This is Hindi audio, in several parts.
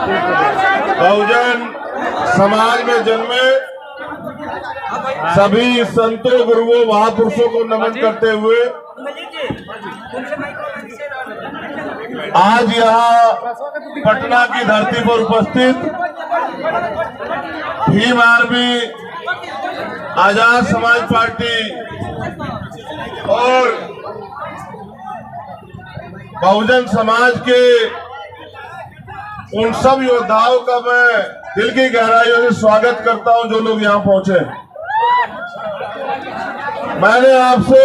बहुजन समाज में जन्मे सभी संतों, गुरुओं, महापुरुषों को नमन करते हुए आज यहाँ पटना की धरती पर उपस्थित भीम आर्मी, आजाद समाज पार्टी और बहुजन समाज के उन सब योद्धाओं का मैं दिल की गहराइयों से स्वागत करता हूं जो लोग यहां पहुंचे। मैंने आपसे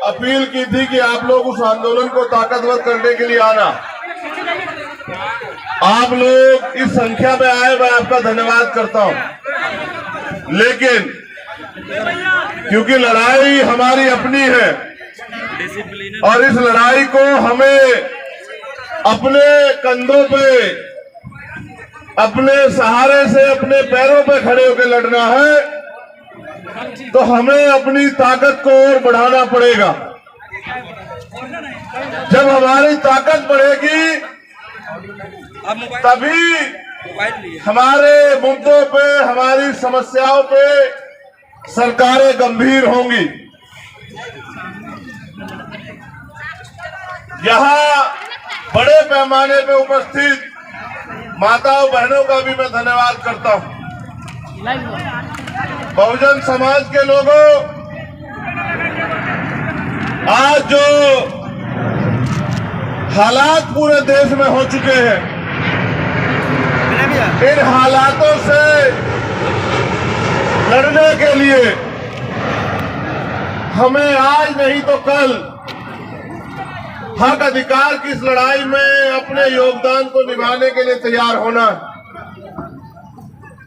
अपील की थी कि आप लोग उस आंदोलन को ताकतवर करने के लिए आना। आप लोग इस संख्या में आए, मैं आपका धन्यवाद करता हूं। लेकिन क्योंकि लड़ाई हमारी अपनी है और इस लड़ाई को हमें अपने कंधों पे, अपने सहारे से, अपने पैरों पे खड़े होकर लड़ना है, तो हमें अपनी ताकत को और बढ़ाना पड़ेगा। जब हमारी ताकत बढ़ेगी तभी हमारे मुद्दों पे, हमारी समस्याओं पे सरकारें गंभीर होंगी। यहाँ बड़े पैमाने पे उपस्थित माताओं, बहनों का भी मैं धन्यवाद करता हूँ। बहुजन समाज के लोगों, आज जो हालात पूरे देश में हो चुके हैं, इन हालातों से लड़ने के लिए हमें आज नहीं तो कल हक अधिकार की इस लड़ाई में अपने योगदान को निभाने के लिए तैयार होना है।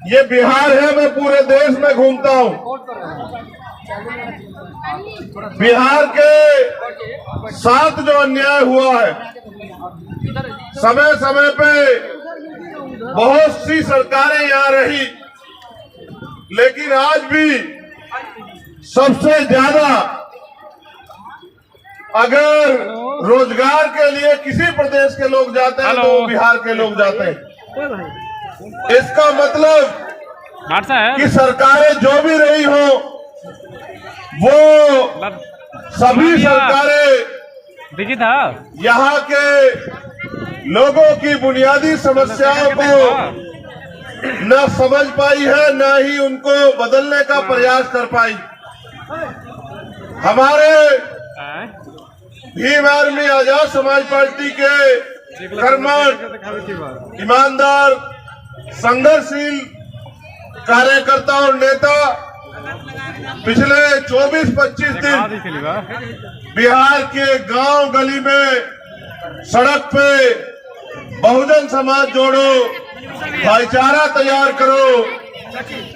ये बिहार है, मैं पूरे देश में घूमता हूं। बिहार के साथ जो अन्याय हुआ है, समय समय पे बहुत सी सरकारें यहाँ रही, लेकिन आज भी सबसे ज्यादा अगर रोजगार के लिए किसी प्रदेश के लोग जाते हैं तो बिहार के लोग जाते हैं। इसका मतलब कि सरकारें जो भी रही हो, वो सभी सरकारें यहाँ के लोगों की बुनियादी समस्याओं को न समझ पाई है, न ही उनको बदलने का प्रयास कर पाई। हमारे भीम आर्मी, आजाद समाज पार्टी के कर्मठ, ईमानदार, संघर्षशील कार्यकर्ता और नेता पिछले 24-25 दिन बिहार के गांव गली में, सड़क पे बहुजन समाज जोड़ो, भाईचारा तैयार करो,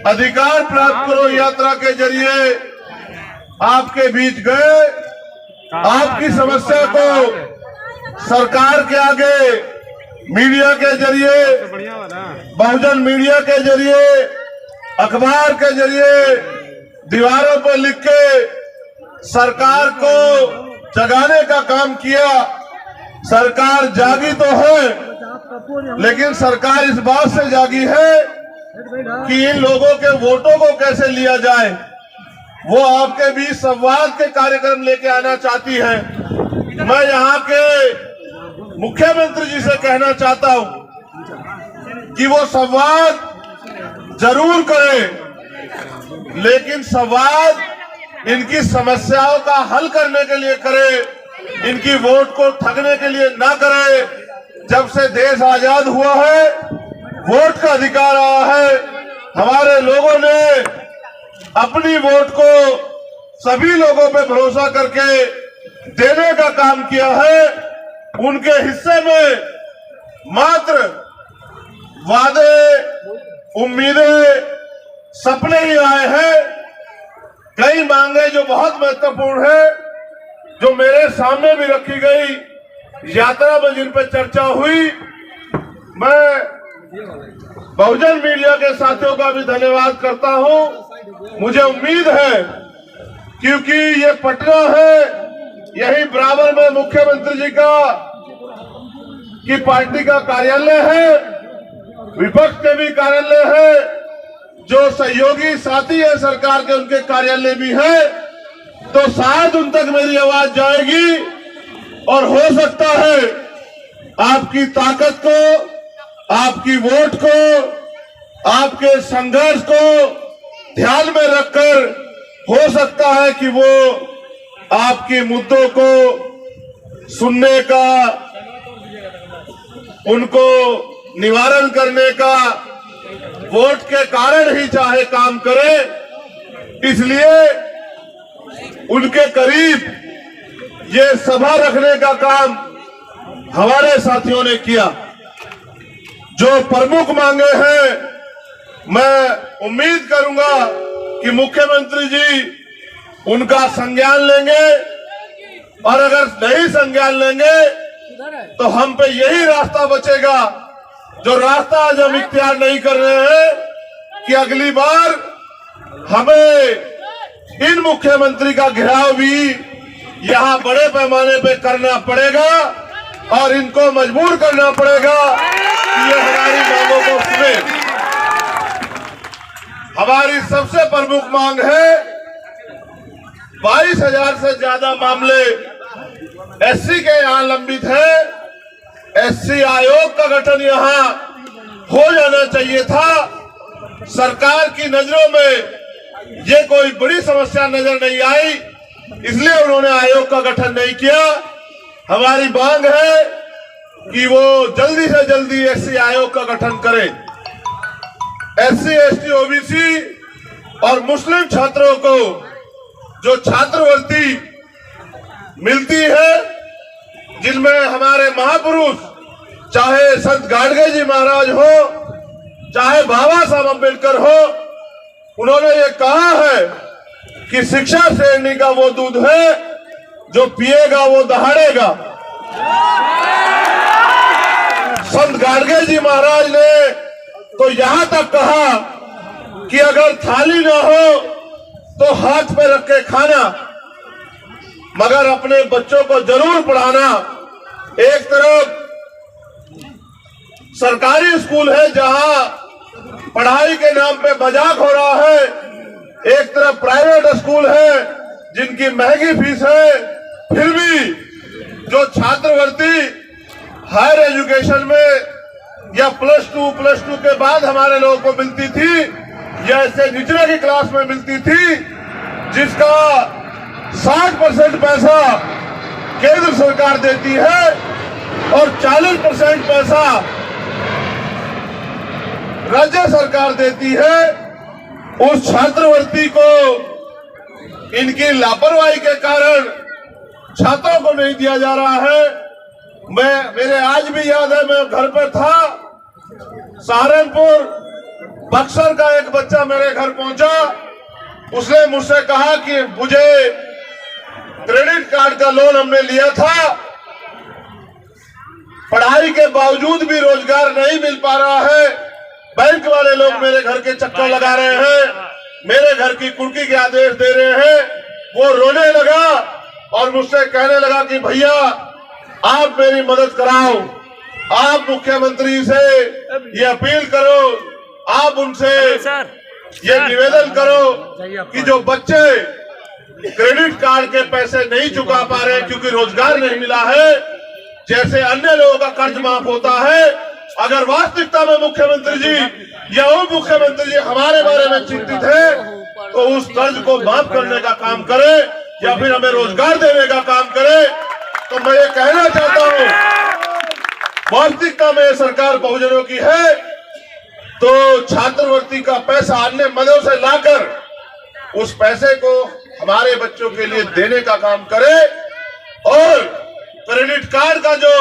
अधिकार प्राप्त करो यात्रा के जरिए आपके बीच गए। आपकी समस्या को सरकार के आगे मीडिया के जरिए, बहुजन मीडिया के जरिए, अखबार के जरिए, दीवारों पर लिख के सरकार को जगाने का काम किया। सरकार जागी तो है, लेकिन सरकार इस बात से जागी है कि इन लोगों के वोटों को कैसे लिया जाए। वो आपके बीच संवाद के कार्यक्रम लेके आना चाहती है। मैं यहाँ के मुख्यमंत्री जी से कहना चाहता हूँ कि वो संवाद जरूर करें, लेकिन संवाद इनकी समस्याओं का हल करने के लिए करे, इनकी वोट को ठगने के लिए ना करे। जब से देश आजाद हुआ है, वोट का अधिकार आया है। हमारे लोगों ने अपनी वोट को सभी लोगों पे भरोसा करके देने का काम किया है। उनके हिस्से में मात्र वादे, उम्मीदें, सपने ही आए हैं। कई मांगे जो बहुत महत्वपूर्ण है, जो मेरे सामने भी रखी गई, यात्रा में जिन पर चर्चा हुई, मैं बहुजन मीडिया के साथियों का भी धन्यवाद करता हूं। मुझे उम्मीद है, क्योंकि ये पटना है, यही बराबर में मुख्यमंत्री जी की पार्टी का कार्यालय है, विपक्ष के भी कार्यालय है, जो सहयोगी साथी है सरकार के उनके कार्यालय भी है, तो शायद उन तक मेरी आवाज जाएगी और हो सकता है आपकी ताकत को, आपकी वोट को, आपके संघर्ष को ध्यान में रखकर हो सकता है कि वो आपके मुद्दों को सुनने का, उनको निवारण करने का वोट के कारण ही चाहे काम करे, इसलिए उनके करीब ये सभा रखने का काम हमारे साथियों ने किया। जो प्रमुख मांगे हैं, मैं उम्मीद करूंगा कि मुख्यमंत्री जी उनका संज्ञान लेंगे, और अगर नहीं संज्ञान लेंगे तो हम पे यही रास्ता बचेगा, जो रास्ता आज हम इख्तियार नहीं कर रहे हैं, कि अगली बार हमें इन मुख्यमंत्री का घेराव भी यहां बड़े पैमाने पे करना पड़ेगा और इनको मजबूर करना पड़ेगा कि ये हमारी मांगों को सुने। हमारी सबसे प्रमुख मांग है, 22,000 से ज्यादा मामले एससी के यहां लंबित है। एससी आयोग का गठन यहां हो जाना चाहिए था। सरकार की नजरों में ये कोई बड़ी समस्या नजर नहीं आई, इसलिए उन्होंने आयोग का गठन नहीं किया। हमारी मांग है कि वो जल्दी से जल्दी एससी आयोग का गठन करें। एससी, एसटी, ओबीसी और मुस्लिम छात्रों को जो छात्रवृत्ति मिलती है, जिनमें हमारे महापुरुष चाहे संत गाडगे जी महाराज हो, चाहे बाबा साहब अम्बेडकर हो, उन्होंने ये कहा है कि शिक्षा श्रेणी का वो दूध है जो पिएगा वो दहाड़ेगा। संत गाडगे जी महाराज ने तो यहां तक कहा कि अगर थाली ना हो तो हाथ पे रख के खाना, मगर अपने बच्चों को जरूर पढ़ाना। एक तरफ सरकारी स्कूल है जहां पढ़ाई के नाम पे मजाक हो रहा है, एक तरफ प्राइवेट स्कूल है जिनकी महंगी फीस है, फिर भी जो छात्रवृत्ति हायर एजुकेशन में या +2 के बाद हमारे लोगों को मिलती थी, या ऐसे निचले की क्लास में मिलती थी, जिसका 60% पैसा केंद्र सरकार देती है और 40% पैसा राज्य सरकार देती है, उस छात्रवृत्ति को इनकी लापरवाही के कारण छात्रों को नहीं दिया जा रहा है। मेरे आज भी याद है, मैं घर पर था, सहारनपुर बक्सर का एक बच्चा मेरे घर पहुंचा, उसने मुझसे कहा कि मुझे क्रेडिट कार्ड का लोन हमने लिया था, पढ़ाई के बावजूद भी रोजगार नहीं मिल पा रहा है, बैंक वाले लोग मेरे घर के चक्कर लगा रहे हैं, मेरे घर की कुर्की के आदेश दे रहे हैं। वो रोने लगा और मुझसे कहने लगा कि भैया आप मेरी मदद कराओ, आप मुख्यमंत्री से ये अपील करो, आप उनसे ये निवेदन करो कि जो बच्चे क्रेडिट कार्ड के पैसे नहीं चुका पा रहे क्योंकि रोजगार नहीं मिला है, जैसे अन्य लोगों का कर्ज माफ होता है, अगर वास्तविकता में मुख्यमंत्री जी या उप मुख्यमंत्री जी हमारे बारे में चिंतित है, तो उस कर्ज को माफ करने का काम करे या फिर हमें रोजगार देने का काम करे। तो मैं ये कहना चाहता हूँ, वास्तविकता में सरकार बहुजनों की है, तो छात्रवृत्ति का पैसा अन्य मदों से लाकर उस पैसे को हमारे बच्चों के लिए देने का काम करे, और क्रेडिट कार्ड का जो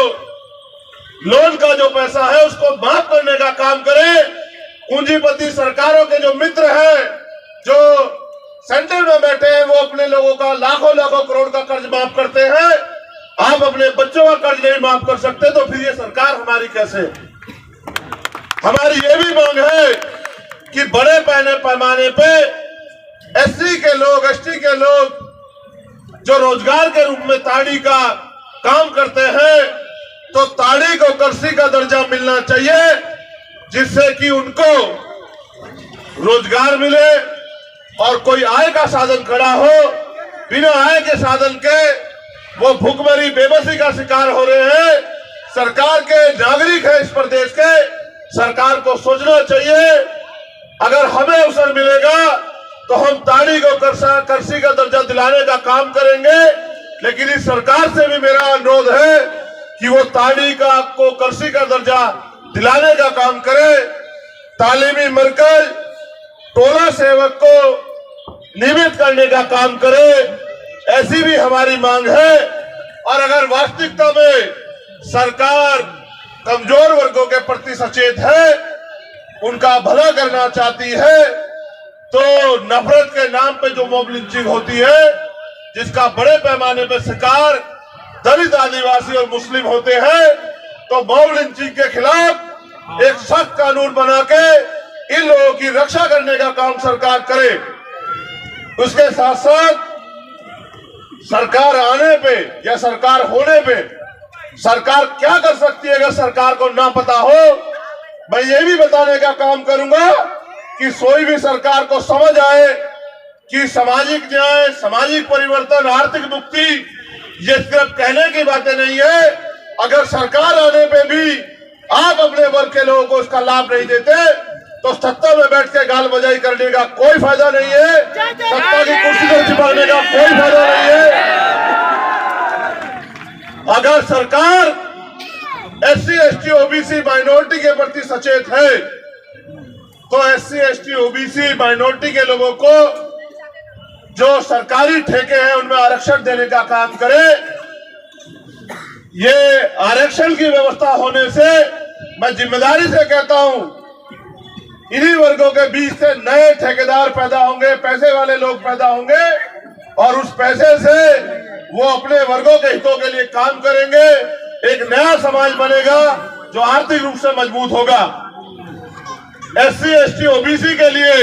लोन का जो पैसा है उसको माफ करने का काम करे। पूंजीपति सरकारों के जो मित्र हैं, जो सेंटर में बैठे हैं, वो अपने लोगों का लाखों लाखों करोड़ का कर्ज माफ करते हैं, आप अपने बच्चों का कर्ज नहीं माफ कर सकते, तो फिर ये सरकार हमारी कैसे? हमारी ये भी मांग है कि बड़े पैमाने पे एससी के लोग, एसटी के लोग जो रोजगार के रूप में ताड़ी का काम करते हैं, तो ताड़ी को कृषि का दर्जा मिलना चाहिए। जिससे कि उनको रोजगार मिले और कोई आय का साधन खड़ा हो। बिना आय के साधन के वो भूखमरी बेबसी का शिकार हो रहे हैं। सरकार के नागरिक है इस प्रदेश के, सरकार को सोचना चाहिए। अगर हमें अवसर मिलेगा तो हम ताड़ी को करसी का दर्जा दिलाने का काम करेंगे, लेकिन इस सरकार से भी मेरा अनुरोध है कि वो ताड़ी को करसी का दर्जा दिलाने का काम करे। तालीमी मरकज टोला सेवक को नियमित करने का काम करे, ऐसी भी हमारी मांग है। और अगर वास्तविकता में सरकार कमजोर वर्गों के प्रति सचेत है, उनका भला करना चाहती है, तो नफरत के नाम पे जो मॉब लिंचिंग होती है, जिसका बड़े पैमाने पर शिकार दलित, आदिवासी और मुस्लिम होते हैं, तो मॉब लिंचिंग के खिलाफ एक सख्त कानून बना के इन लोगों की रक्षा करने का काम सरकार करे। उसके साथ साथ सरकार आने पे या सरकार होने पे सरकार क्या कर सकती है, अगर सरकार को ना पता हो, मैं ये भी बताने का काम करूंगा कि कोई भी सरकार को समझ आए कि सामाजिक न्याय, सामाजिक परिवर्तन, आर्थिक मुक्ति ये सिर्फ कहने की बातें नहीं है। अगर सरकार आने पे भी आप अपने वर्ग के लोगों को इसका लाभ नहीं देते, तो सत्ता में बैठ के गाल बजाई करने का कोई फायदा नहीं है, सत्ता की कुर्सी को चिपकने का कोई फायदा नहीं है। अगर सरकार SC, ST, OBC माइनॉरिटी के प्रति सचेत है, तो SC, ST, OBC माइनॉरिटी के लोगों को जो सरकारी ठेके हैं उनमें आरक्षण देने का काम करे। ये आरक्षण की व्यवस्था होने से मैं जिम्मेदारी से कहता हूं, इन्हीं वर्गों के बीच से नए ठेकेदार पैदा होंगे, पैसे वाले लोग पैदा होंगे, और उस पैसे से वो अपने वर्गों के हितों के लिए काम करेंगे। एक नया समाज बनेगा जो आर्थिक रूप से मजबूत होगा। SC, ST, OBC के लिए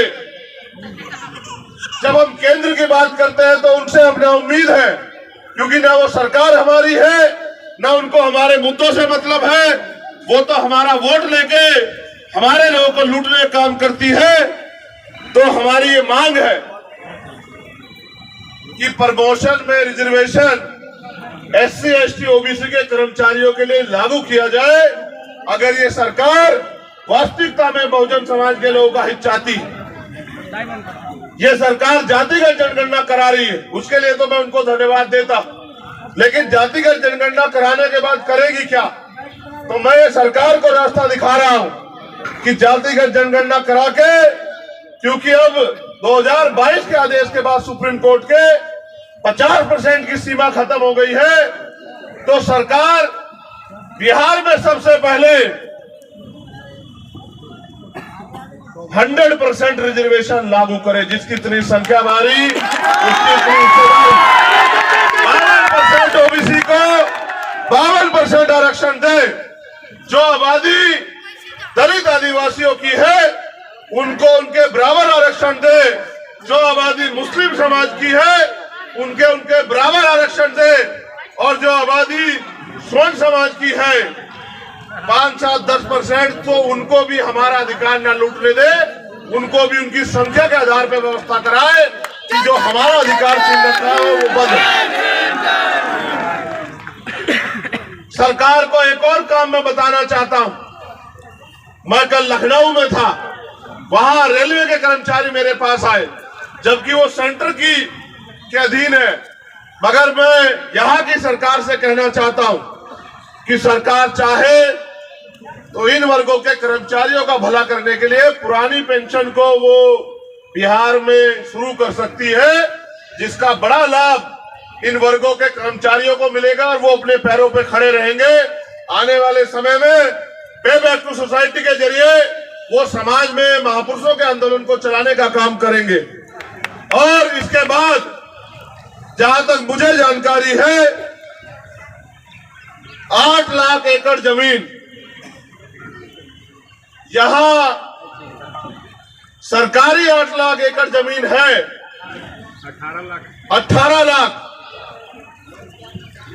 जब हम केंद्र की बात करते हैं तो उनसे हमें उम्मीद है, क्योंकि ना वो सरकार हमारी है, ना उनको हमारे मुद्दों से मतलब है। वो तो हमारा वोट लेके हमारे लोगों को लूटने का काम करती है। तो हमारी ये मांग है कि प्रमोशन में रिजर्वेशन SC, ST, OBC के कर्मचारियों के लिए लागू किया जाए। अगर ये सरकार वास्तविकता में बहुजन समाज के लोगों का हित चाहती, ये सरकार जातिगत जनगणना करा रही है, उसके लिए तो मैं उनको धन्यवाद देता, लेकिन जातिगत जनगणना कराने के बाद करेगी क्या? तो मैं ये सरकार को रास्ता दिखा रहा हूं कि जातिगत जनगणना करा के, क्योंकि अब 2022 के आदेश के बाद सुप्रीम कोर्ट के 50% की सीमा खत्म हो गई है, तो सरकार बिहार में सबसे पहले 100% रिजर्वेशन लागू करे। जिसकी इतनी संख्या हमारी, उसकी इतनी 52% OBC को 52% आरक्षण दे। जो आबादी दलित आदिवासियों की है उनको उनके बराबर आरक्षण दे। जो आबादी मुस्लिम समाज की है उनके बराबर आरक्षण दे। और जो आबादी स्वर्ण समाज की है 5, 7, 10%, तो उनको भी हमारा अधिकार न लूटने दे, उनको भी उनकी संख्या के आधार पर व्यवस्था कराए कि जो हमारा अधिकार छीन रखा है वो बंद। सरकार को एक और काम मैं बताना चाहता हूं। मैं कल लखनऊ में था, वहां रेलवे के कर्मचारी मेरे पास आए, जबकि वो सेंटर के अधीन है। मगर मैं यहां की सरकार से कहना चाहता हूं कि सरकार चाहे तो इन वर्गों के कर्मचारियों का भला करने के लिए पुरानी पेंशन को वो बिहार में शुरू कर सकती है, जिसका बड़ा लाभ इन वर्गों के कर्मचारियों को मिलेगा और वो अपने पैरों पे खड़े रहेंगे। आने वाले समय में पे बैक टू सोसाइटी के जरिए वो समाज में महापुरुषों के आंदोलन को चलाने का काम करेंगे। और इसके बाद जहां तक मुझे जानकारी है 8 लाख एकड़ जमीन यहां सरकारी 8 लाख एकड़ जमीन है। 18 लाख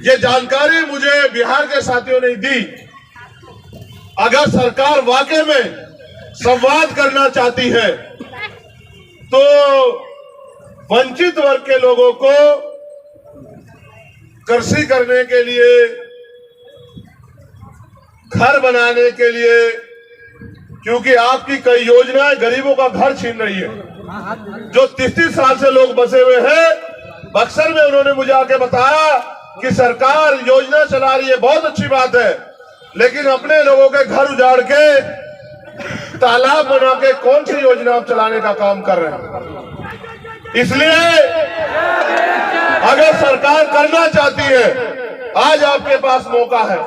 ये जानकारी मुझे बिहार के साथियों ने दी। अगर सरकार वाकई में संवाद करना चाहती है। तो वंचित वर्ग के लोगों को कृषि करने के लिए, घर बनाने के लिए, क्योंकि आपकी कई योजनाएं गरीबों का घर छीन रही है। जो 33 साल से लोग बसे हुए हैं बक्सर में, उन्होंने मुझे आके बताया कि सरकार योजना चला रही है, बहुत अच्छी बात है, लेकिन अपने लोगों के घर उजाड़ के तालाब बना के कौन सी योजना आप चलाने का काम कर रहे हैं। इसलिए अगर सरकार करना चाहती है, आज आपके पास मौका है।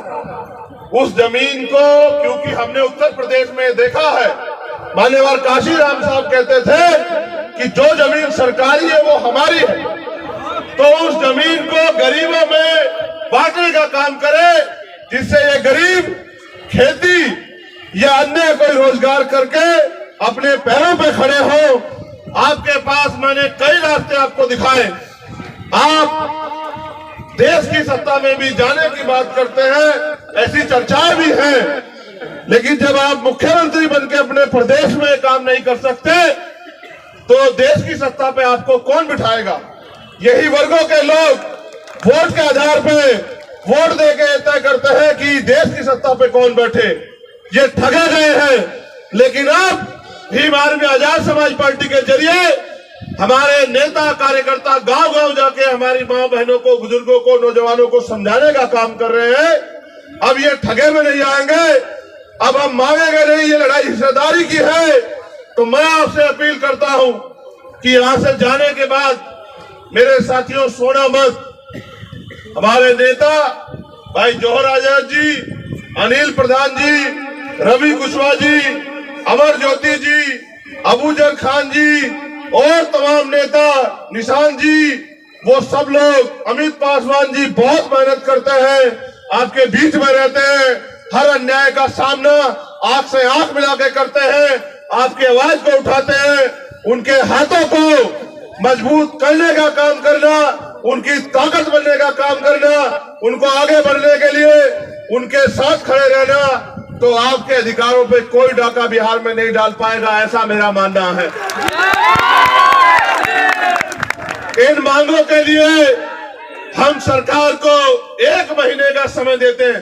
उस जमीन को, क्योंकि हमने उत्तर प्रदेश में देखा है, मान्यवर काशीराम साहब कहते थे कि जो जमीन सरकारी है वो हमारी है, तो उस जमीन को गरीबों में बांटने का काम करे, जिससे ये गरीब खेती या अन्य कोई रोजगार करके अपने पैरों पे खड़े हो। आपके पास मैंने कई रास्ते आपको दिखाए। आप देश की सत्ता में भी जाने की बात करते हैं, ऐसी चर्चाएं भी हैं, लेकिन जब आप मुख्यमंत्री बनकर अपने प्रदेश में काम नहीं कर सकते तो देश की सत्ता पे आपको कौन बिठाएगा। यही वर्गों के लोग वोट के आधार पे वोट देके तय करते हैं कि देश की सत्ता पे कौन बैठे। ये ठगे गए हैं। लेकिन अब भीम आर्मी आजाद समाज पार्टी के जरिए हमारे नेता कार्यकर्ता गांव गांव जाके हमारी मां बहनों को, बुजुर्गों को, नौजवानों को समझाने का काम कर रहे हैं। अब ये ठगे में नहीं आएंगे, अब हम मांगेंगे नहीं। ये लड़ाई हिस्सेदारी की है। तो मैं आपसे अपील करता हूं कि यहां से जाने के बाद मेरे साथियों, सोना मत। हमारे नेता भाई जौहर आजाद जी, अनिल प्रधान जी, रवि कुशवाहा जी, अमर ज्योति जी, अबूजर खान जी और तमाम नेता, निशान जी, वो सब लोग, अमित पासवान जी बहुत मेहनत करते हैं, आपके बीच में रहते हैं, हर अन्याय का सामना आंख से आंख मिला के करते हैं, आपकी आवाज को उठाते हैं, उनके हाथों को मजबूत करने का काम करना, उनकी ताकत बनने का काम करना, उनको आगे बढ़ने के लिए उनके साथ खड़े रहना। तो आपके अधिकारों पे कोई डाका बिहार में नहीं डाल पाएगा, ऐसा मेरा मानना है। इन मांगों के लिए हम सरकार को 1 महीने का समय देते हैं।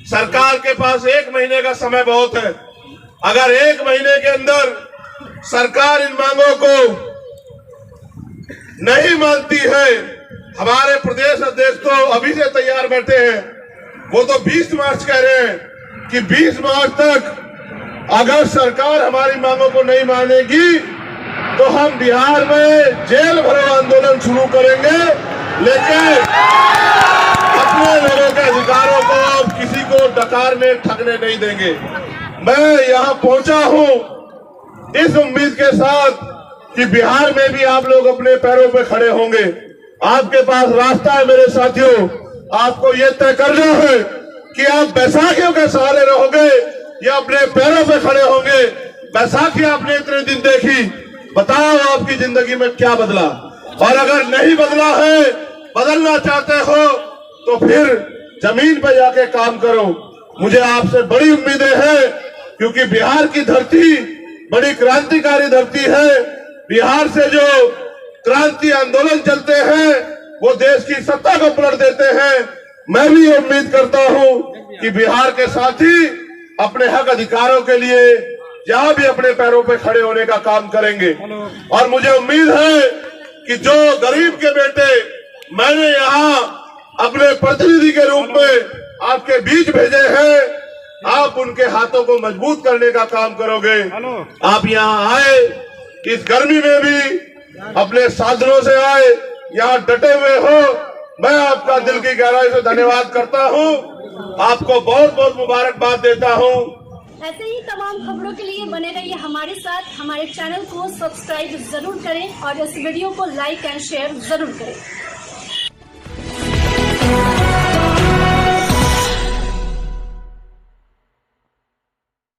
सरकार के पास 1 महीने का समय बहुत है। अगर 1 महीने के अंदर सरकार इन मांगों को नहीं मानती है, हमारे प्रदेश अध्यक्ष तो अभी से तैयार बैठे हैं, वो तो 20 मार्च कह रहे हैं कि 20 मार्च तक अगर सरकार हमारी मांगों को नहीं मानेगी तो हम बिहार में जेल भरो आंदोलन शुरू करेंगे। लेकिन अपने लोगों के अधिकारों को अब किसी को डकारने ठगने नहीं देंगे। मैं यहाँ पहुंचा हूँ इस उम्मीद के साथ कि बिहार में भी आप लोग अपने पैरों पे खड़े होंगे। आपके पास रास्ता है मेरे साथियों। आपको ये तय करना है कि आप बैसाखियों के सहारे रहोगे या अपने पैरों पे खड़े होंगे। बैसाखी आपने इतने दिन देखी, बताओ आपकी जिंदगी में क्या बदला। और अगर नहीं बदला है, बदलना चाहते हो तो फिर जमीन पे जाके काम करो। मुझे आपसे बड़ी उम्मीदें हैं, क्योंकि बिहार की धरती बड़ी क्रांतिकारी धरती है। बिहार से जो क्रांति आंदोलन चलते हैं वो देश की सत्ता को पलट देते हैं। मैं भी ये उम्मीद करता हूं कि बिहार के साथी अपने हक अधिकारों के लिए जहां भी अपने पैरों पे खड़े होने का काम करेंगे। और मुझे उम्मीद है कि जो गरीब के बेटे मैंने यहाँ अपने प्रतिनिधि के रूप में आपके बीच भेजे हैं, आप उनके हाथों को मजबूत करने का काम करोगे। आप यहाँ आए, इस गर्मी में भी अपने साधनों से आए, यहाँ डटे हुए हो। मैं आपका दिल की गहराई से धन्यवाद करता हूँ। आपको बहुत बहुत मुबारकबाद देता हूँ। ऐसे ही तमाम खबरों के लिए बने रहिए हमारे साथ। हमारे चैनल को सब्सक्राइब जरूर करें और इस वीडियो को लाइक एंड शेयर जरूर करें।